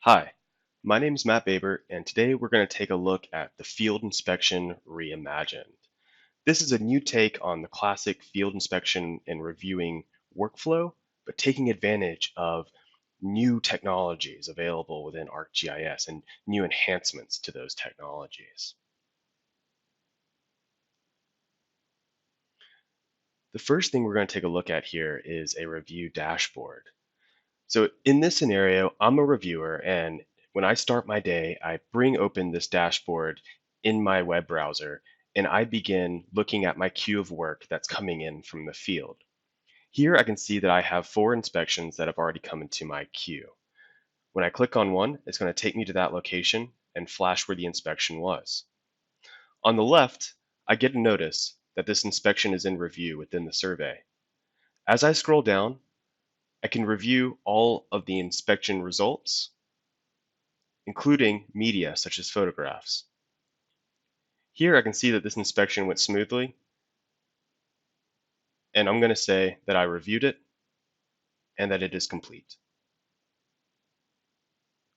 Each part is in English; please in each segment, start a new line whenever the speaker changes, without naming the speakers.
Hi, my name is Matt Baber, and today we're going to take a look at the Field Inspection Reimagined. This is a new take on the classic field inspection and reviewing workflow, but taking advantage of new technologies available within ArcGIS and new enhancements to those technologies. The first thing we're going to take a look at here is a review dashboard. So in this scenario, I'm a reviewer, and when I start my day, I bring open this dashboard in my web browser, and I begin looking at my queue of work that's coming in from the field. Here I can see that I have 4 inspections that have already come into my queue. When I click on one, it's going to take me to that location and flash where the inspection was. On the left, I get a notice that this inspection is in review within the survey. As I scroll down, I can review all of the inspection results, including media such as photographs. Here I can see that this inspection went smoothly, and I'm going to say that I reviewed it and that it is complete.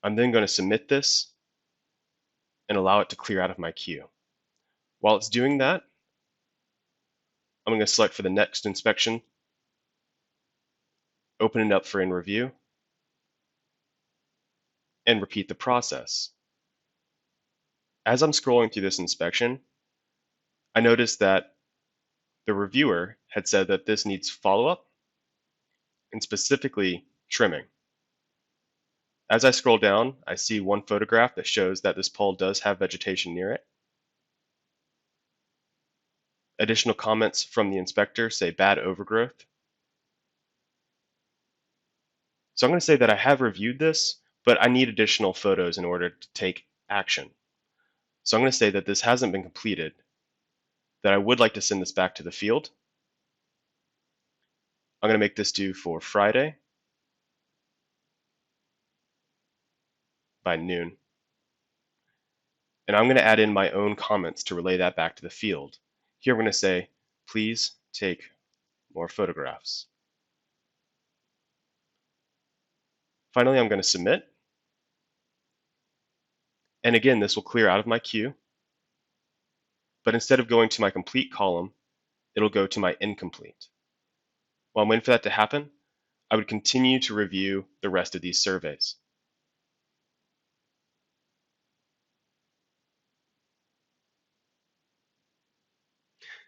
I'm then going to submit this and allow it to clear out of my queue. While it's doing that, I'm going to select for the next inspection, open it up for in review, and repeat the process. As I'm scrolling through this inspection, I noticed that the reviewer had said that this needs follow-up and specifically trimming. As I scroll down, I see one photograph that shows that this pole does have vegetation near it. Additional comments from the inspector say bad overgrowth. So I'm going to say that I have reviewed this, but I need additional photos in order to take action. So I'm going to say that this hasn't been completed, that I would like to send this back to the field. I'm going to make this due for Friday by noon. And I'm going to add in my own comments to relay that back to the field. Here I'm going to say, please take more photographs. Finally, I'm going to submit. And again, this will clear out of my queue. But instead of going to my complete column, it'll go to my incomplete. While I'm waiting for that to happen, I would continue to review the rest of these surveys.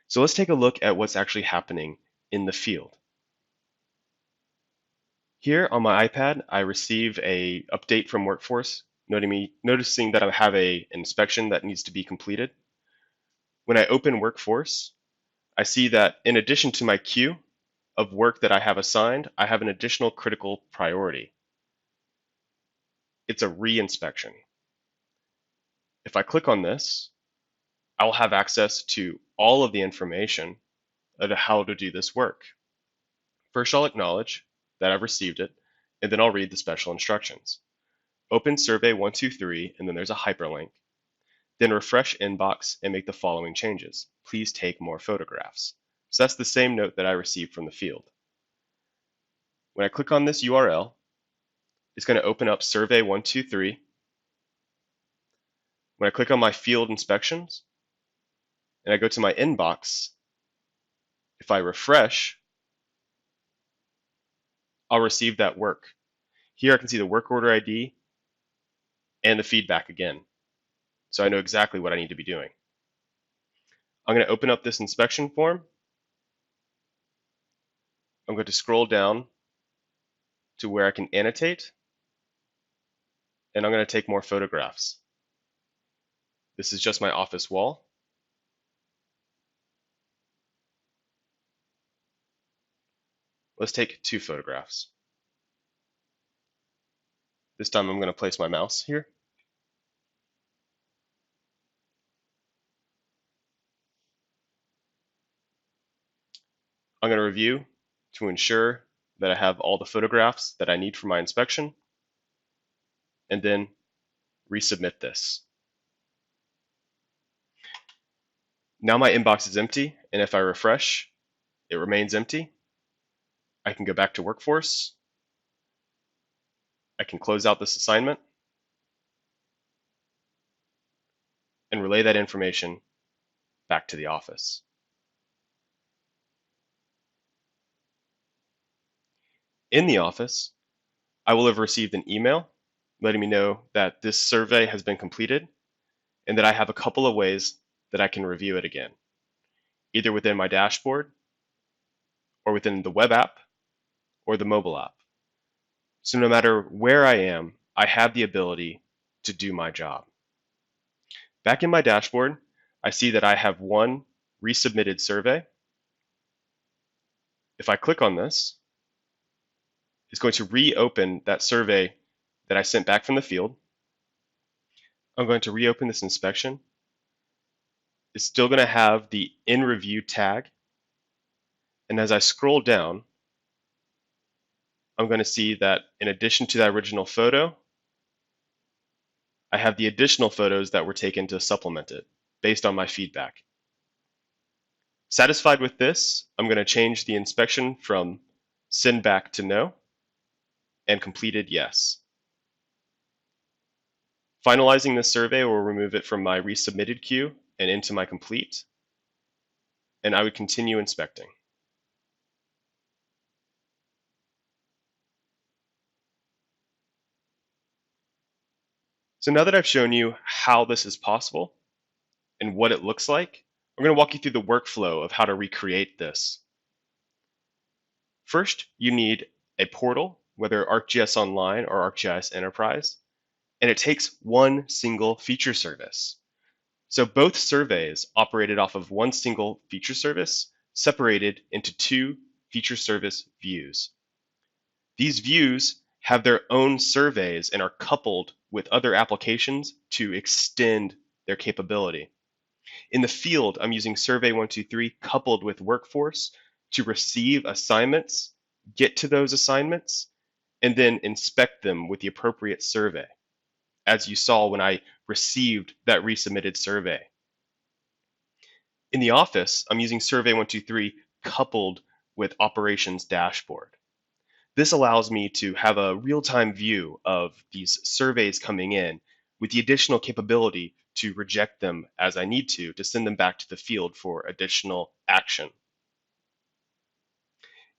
So let's take a look at what's actually happening in the field. Here on my iPad, I receive an update from Workforce, noticing that I have an inspection that needs to be completed. When I open Workforce, I see that in addition to my queue of work that I have assigned, I have an additional critical priority. It's a re-inspection. If I click on this, I will have access to all of the information of how to do this work. First, I'll acknowledge that I've received it, and then I'll read the special instructions. Open Survey 123, and then there's a hyperlink. Then refresh Inbox and make the following changes. Please take more photographs. So that's the same note that I received from the field. When I click on this URL, it's going to open up Survey 123. When I click on my field inspections, and I go to my inbox, if I refresh, I'll receive that work. Here I can see the work order ID and the feedback again. So I know exactly what I need to be doing. I'm going to open up this inspection form. I'm going to scroll down to where I can annotate, and I'm going to take more photographs. This is just my office wall. Let's take 2 photographs. This time I'm going to place my mouse here. I'm going to review to ensure that I have all the photographs that I need for my inspection, and then resubmit this. Now my inbox is empty, and if I refresh, it remains empty. I can go back to Workforce. I can close out this assignment, relay that information back to the office. In the office, I will have received an email letting me know that this survey has been completed and that I have a couple of ways that I can review it again, either within my dashboard or within the web app or the mobile app. So no matter where I am, I have the ability to do my job. Back in my dashboard, I see that I have one resubmitted survey. If I click on this, it's going to reopen that survey that I sent back from the field. I'm going to reopen this inspection. It's still going to have the in review tag. And as I scroll down, I'm going to see that in addition to that original photo, I have the additional photos that were taken to supplement it based on my feedback. Satisfied with this, I'm going to change the inspection from send back to no and completed yes. Finalizing this survey will remove it from my resubmitted queue and into my complete, and I would continue inspecting. So now that I've shown you how this is possible and what it looks like, I'm going to walk you through the workflow of how to recreate this. First, you need a portal, whether ArcGIS Online or ArcGIS Enterprise, and it takes one single feature service. So both surveys operated off of one single feature service, separated into two feature service views. These views have their own surveys and are coupled with other applications to extend their capability. In the field, I'm using Survey 123 coupled with Workforce to receive assignments, get to those assignments, and then inspect them with the appropriate survey, as you saw when I received that resubmitted survey. In the office, I'm using Survey 123 coupled with Operations Dashboard. This allows me to have a real-time view of these surveys coming in with the additional capability to reject them as I need to send them back to the field for additional action.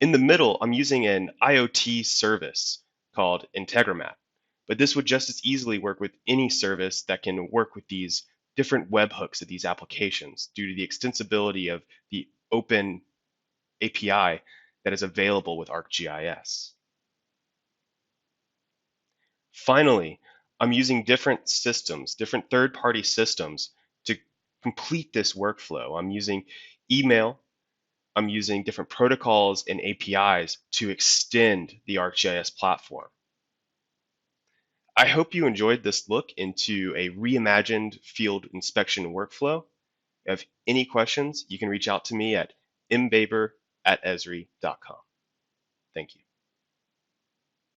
In the middle, I'm using an IoT service called Integramat, but this would just as easily work with any service that can work with these different webhooks of these applications due to the extensibility of the open API that is available with ArcGIS. Finally, I'm using different systems, different third-party systems to complete this workflow. I'm using email, I'm using different protocols and APIs to extend the ArcGIS platform. I hope you enjoyed this look into a reimagined field inspection workflow. If you have any questions, you can reach out to me at mbaber@esri.com. Thank you.